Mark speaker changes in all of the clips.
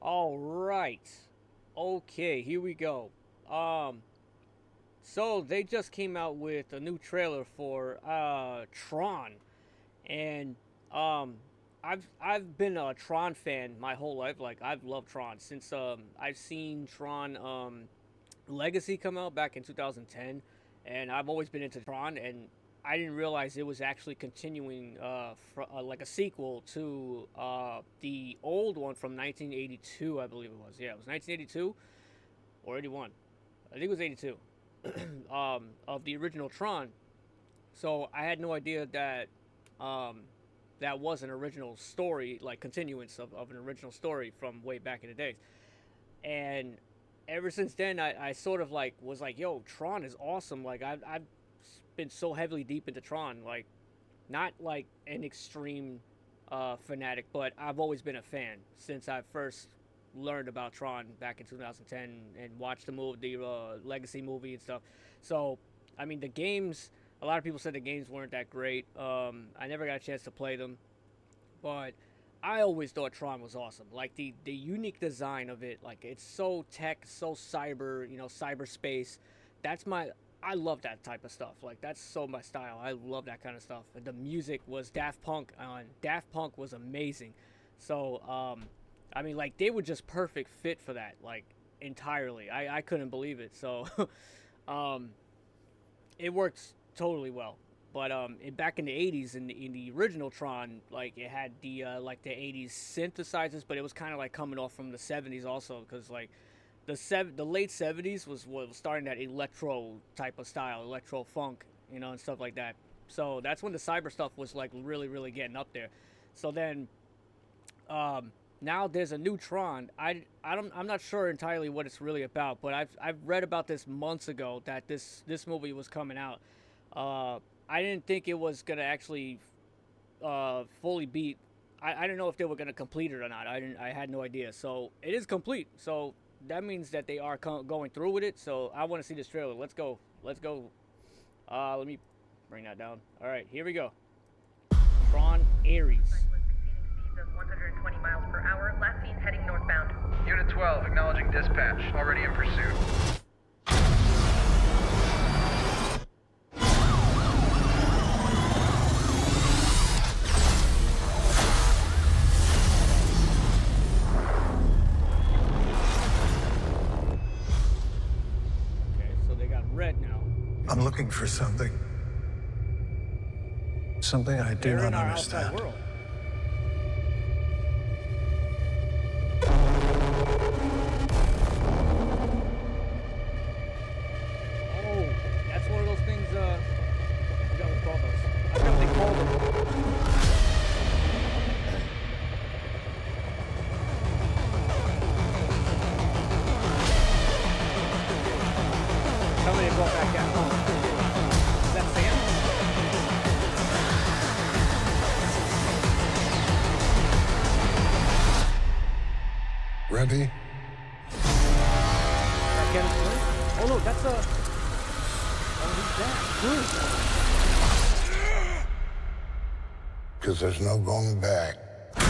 Speaker 1: All right. Okay, here we go. Um, so they just came out with a new trailer for Tron, and um, I've been a Tron fan my whole life. Like I've loved Tron since I've seen Tron Legacy come out back in 2010, and I've always been into Tron, and I didn't realize it was actually continuing like a sequel to the old one from 1982, I believe it was. Yeah, it was 1982 or 81. I think it was 82 of the original Tron. So I had no idea that um, that was an original story, like continuance of an original story from way back in the days. And ever since then, I sort of like was like, yo, Tron is awesome. Like I've been so heavily deep into Tron, like not like an extreme fanatic, but I've always been a fan since I first learned about Tron back in 2010 and watched the Legacy movie and stuff. So, I mean, the games. A lot of people said the games weren't that great. I never got a chance to play them, but I always thought Tron was awesome. Like the unique design of it, like it's so tech, so cyber, cyberspace. That's my I love that type of stuff. Like that's so my style. I love that kind of stuff. And the music was Daft Punk on Daft Punk was amazing. So I mean like they were just perfect fit for that, like entirely. I couldn't believe it. So um it works totally well. But back in the '80s, in the original Tron, like it had the '80s synthesizers, but it was kind of like coming off from the '70s also, because like the late '70s was starting that electro type of style, electro funk, and stuff like that. So that's when the cyber stuff was like really getting up there. So then now there's a new Tron. I'm not sure entirely what it's really about, but I've read about this months ago that this movie was coming out. Uh, I didn't think it was gonna actually fully beat. I didn't know if they were gonna complete it or not. I had no idea. So it is complete. So that means that they are going through with it. So I want to see this trailer. Let's go. Let's go. Let me bring that down. All right, here we go. Tron Ares.
Speaker 2: Was exceeding speeds of 120 miles per hour. Last seen heading northbound.
Speaker 3: Unit 12, acknowledging dispatch. Already in pursuit.
Speaker 1: Okay, so they got red now.
Speaker 4: I'm looking for something. Something I do
Speaker 1: They're in
Speaker 4: not
Speaker 1: our outside
Speaker 4: understand.
Speaker 1: world. Oh, that's one of those things. I forgot what they call those. I forgot what they call them. Tell me to go back out. Is that Sam?
Speaker 4: Rebbe?
Speaker 1: That Kevin Flynn? Oh no, that's a. Oh, who's that? Bruce.
Speaker 4: Because there's no going back.
Speaker 1: Oh,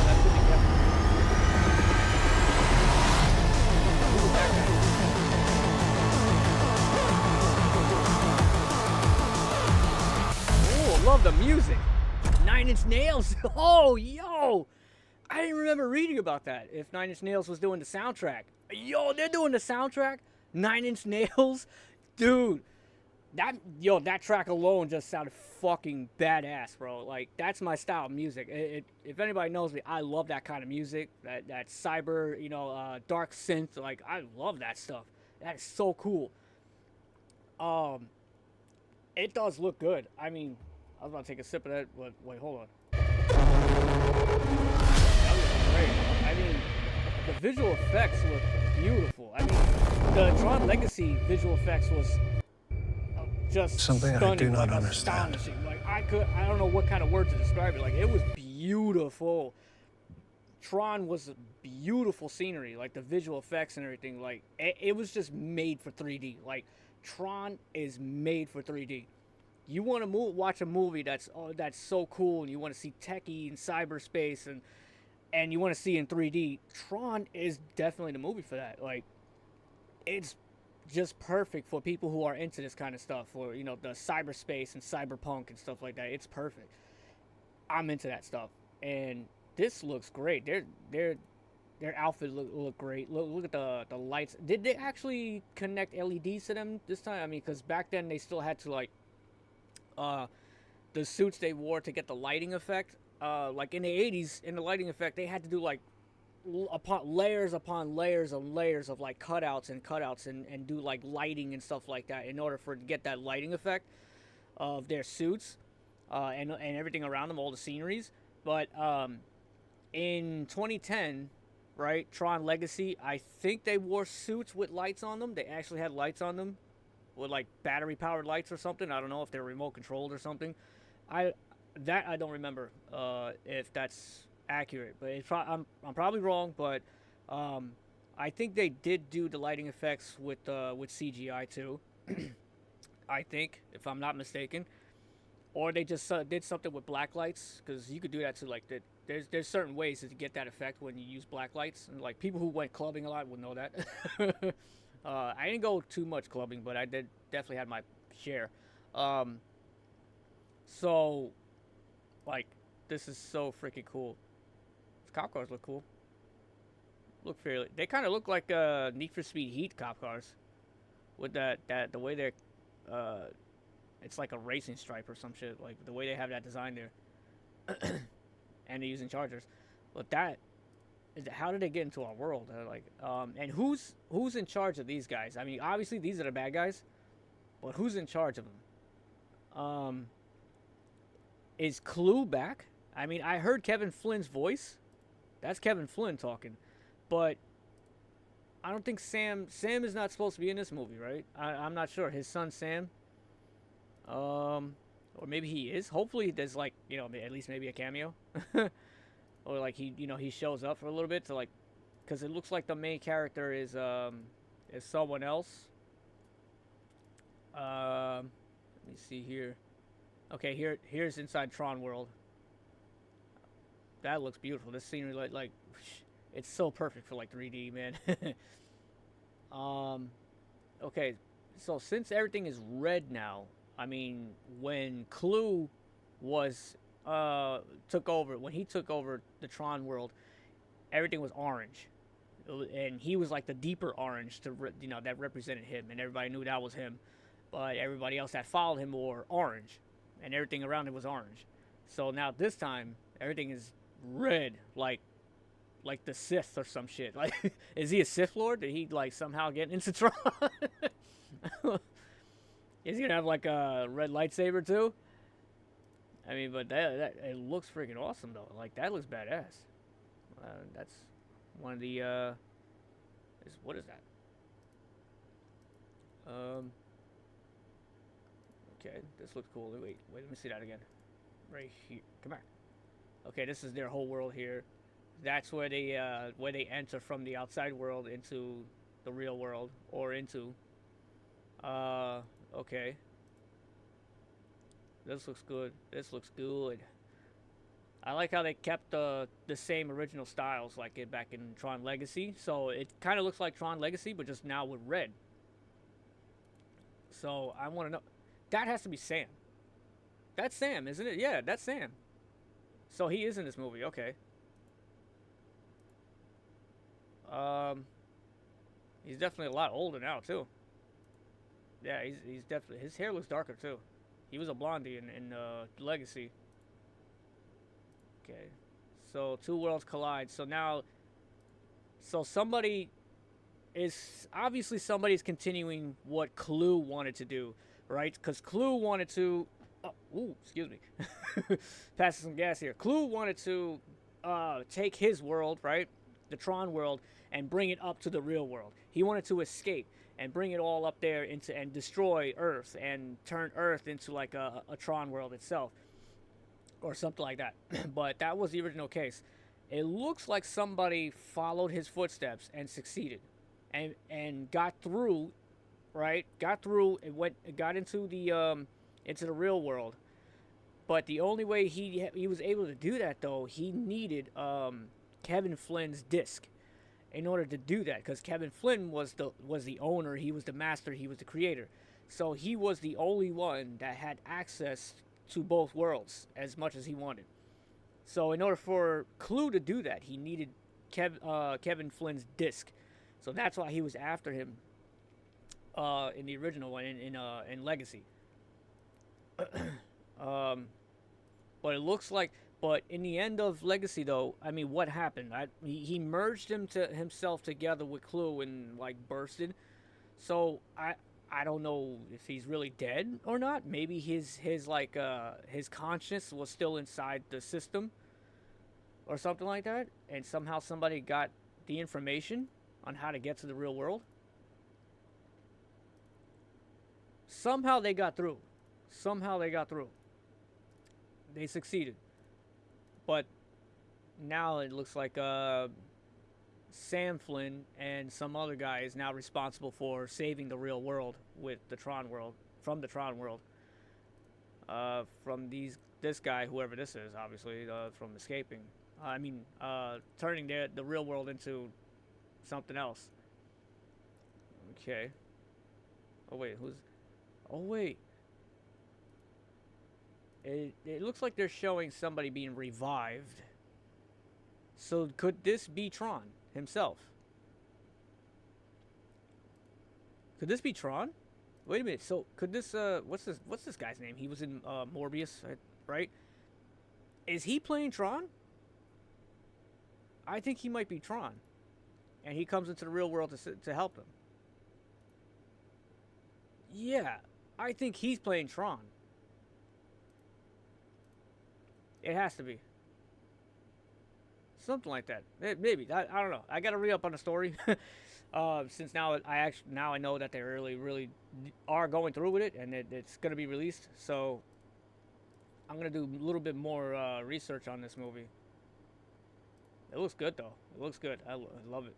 Speaker 1: that could be Kevin. Who was that guy? Oh, love the music. 9 Inch Nails. Oh, yo. I didn't remember reading about that. If 9 Inch Nails was doing the soundtrack. Yo, they're doing the soundtrack? 9 Inch Nails? Dude. That track alone just sounded fucking badass, bro. Like, that's my style of music. If anybody knows me, I love that kind of music. That cyber, dark synth. Like, I love that stuff. That is so cool. It does look good. I mean, I was about to take a sip of that, but wait, hold on. That looks great. I mean, the visual effects look beautiful. I mean, the Tron Legacy visual effects was just
Speaker 4: Something
Speaker 1: stunning,
Speaker 4: I do not
Speaker 1: like
Speaker 4: understand.
Speaker 1: astonishing. Like I don't know what kind of word to describe it. Like it was beautiful. Tron was beautiful scenery, like the visual effects and everything. Like it was just made for 3D. Like Tron is made for 3D. You want to watch a movie that's so cool, and you want to see techie and cyberspace, and and you want to see in 3D, Tron is definitely the movie for that. Like, it's just perfect for people who are into this kind of stuff, or you know, the cyberspace and cyberpunk and stuff like that. It's perfect. I'm into that stuff, and this looks great. Their outfits look great. Look at the lights. Did they actually connect LEDs to them this time? I mean, because back then they still had to like uh the suits they wore to get the lighting effect. Like in the 80s, in the lighting effect, they had to do like upon layers of layers of like cutouts and do like lighting and stuff like that in order for to get that lighting effect of their suits, and everything around them, all the sceneries. But in 2010, right, Tron Legacy, I think they wore suits with lights on them. They actually had lights on them with like battery powered lights or something. I don't know if they're remote controlled or something. I I don't remember if that's accurate, but I'm probably wrong. But um, I think they did do the lighting effects with CGI too. I think, if I'm not mistaken, or they just did something with black lights, because you could do that too. Like that, there's certain ways to get that effect when you use black lights, and like people who went clubbing a lot would know that. I didn't go too much clubbing, but I did definitely had my share. Um, so like this is so freaking cool. These cop cars look cool. Look fairly. They kind of look like Need for Speed Heat cop cars with that the way they're uh, it's like a racing stripe or some shit. Like the way they have that design there, and they're using chargers. But that is how did they get into our world? Like, and who's in charge of these guys? I mean, obviously these are the bad guys, but who's in charge of them? Is Clue back? I mean, I heard Kevin Flynn's voice. That's Kevin Flynn talking, but I don't think Sam is not supposed to be in this movie, right? I'm not sure. His son Sam. Or maybe he is. Hopefully, there's like at least maybe a cameo, or like he shows up for a little bit to like, because it looks like the main character is someone else. Let me see here. Okay, here's inside Tron World. That looks beautiful. This scenery like it's so perfect for like 3D, man. um, okay, so since everything is red now, I mean, when Clue was took over, when he took over the Tron world, everything was orange, and he was like the deeper orange that represented him, and everybody knew that was him. But everybody else that followed him wore orange, and everything around him was orange. So now this time everything is red, like the Sith or some shit. Like, is he a Sith Lord? Did he like somehow get into Tron? Is he gonna have like a red lightsaber too? I mean, but that it looks freaking awesome though. Like that looks badass. That's one of the what is that? Okay, this looks cool. Wait, let me see that again. Right here. Come on. Okay, this is their whole world here. That's where they enter from the outside world into the real world, or into okay. This looks good. This looks good. I like how they kept the same original styles like it back in Tron Legacy. So it kind of looks like Tron Legacy, but just now with red. So I want to know. That has to be Sam. That's Sam, isn't it? Yeah, that's Sam. So he is in this movie. Okay. He's definitely a lot older now too. Yeah, he's definitely, his hair looks darker too. He was a blondie in Legacy. Okay, so two worlds collide. So now, somebody is obviously somebody's continuing what Clue wanted to do, right? Because Clue wanted to. Oh, ooh, excuse me. Passing some gas here. Clue wanted to take his world, right, the Tron world, and bring it up to the real world. He wanted to escape and bring it all up there into and destroy Earth and turn Earth into like a Tron world itself, or something like that. But that was the original case. It looks like somebody followed his footsteps and succeeded, and got through, right? Got through. It got into the real world. But the only way he was able to do that though, he needed Kevin Flynn's disc in order to do that, because Kevin Flynn was the owner, he was the master, he was the creator. So he was the only one that had access to both worlds as much as he wanted. So in order for Clue to do that, he needed Kevin Flynn's disc. So that's why he was after him in the original one, in Legacy. But it looks like, but in the end of Legacy, though, I mean, what happened? He merged himself together with Clue and like bursted. So I don't know if he's really dead or not. Maybe his conscience was still inside the system or something like that, and somehow somebody got the information on how to get to the real world. Somehow they got through. They succeeded. But now it looks like Sam Flynn and some other guy is now responsible for saving the real world with the TRON world, from the TRON world. From this guy, whoever this is, obviously, from escaping. Turning the real world into something else. Okay. Oh wait, It looks like they're showing somebody being revived. So could this be Tron himself? Could this be Tron? Wait a minute. So could this what's this guy's name? He was in Morbius, right? Is he playing Tron? I think he might be Tron, and he comes into the real world to help him. Yeah, I think he's playing Tron. It has to be. Something like that. Maybe. I don't know. I gotta read up on the story. Since now I know that they really are going through with it, and it's gonna be released. So I'm gonna do a little bit more research on this movie. It looks good though. It looks good. I love it.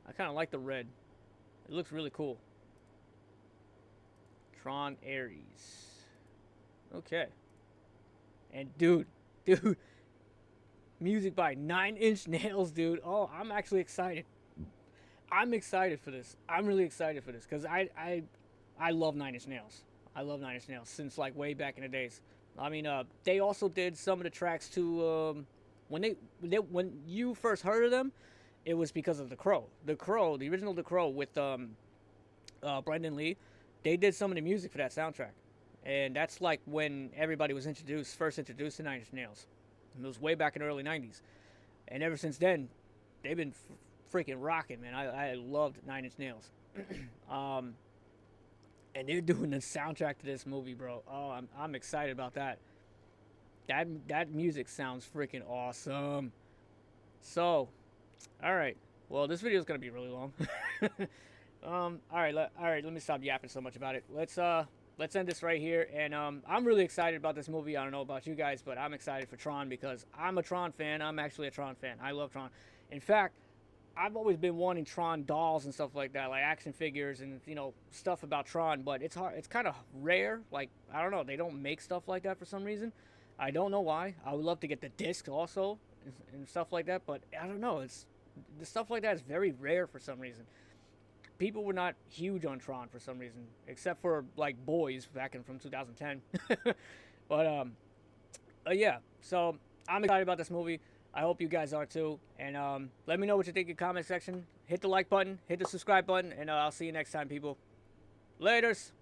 Speaker 1: I kind of like the red. It looks really cool. TRON ARES. Okay. And dude, music by 9 Inch Nails, dude. Oh, I'm actually excited. I'm excited for this. I'm really excited for this because I love 9 Inch Nails. I love 9 Inch Nails since like way back in the days. I mean, they also did some of the tracks to when you first heard of them, it was because of The Crow. The original The Crow with Brendan Lee. They did some of the music for that soundtrack. And that's like when everybody was first introduced to 9 Inch Nails. It was way back in the early 90s. And ever since then, they've been freaking rocking, man. I loved 9 Inch Nails. And they're doing the soundtrack to this movie, bro. Oh, I'm excited about that. That music sounds freaking awesome. So, all right. Well, this video is going to be really long. All right, let me stop yapping so much about it. Let's end this right here. And I'm really excited about this movie. I don't know about you guys, but I'm excited for Tron because I'm a Tron fan. I'm actually a Tron fan. I love Tron. In fact, I've always been wanting Tron dolls and stuff like that, like action figures and, stuff about Tron, but it's hard. It's kind of rare. Like, I don't know. They don't make stuff like that for some reason. I don't know why. I would love to get the disc also and stuff like that, but I don't know. The stuff like that is very rare for some reason. People were not huge on Tron for some reason, except for like boys back from 2010. But yeah. So I'm excited about this movie. I hope you guys are too. And let me know what you think in the comment section. Hit the like button, hit the subscribe button, and I'll see you next time, people. Laters.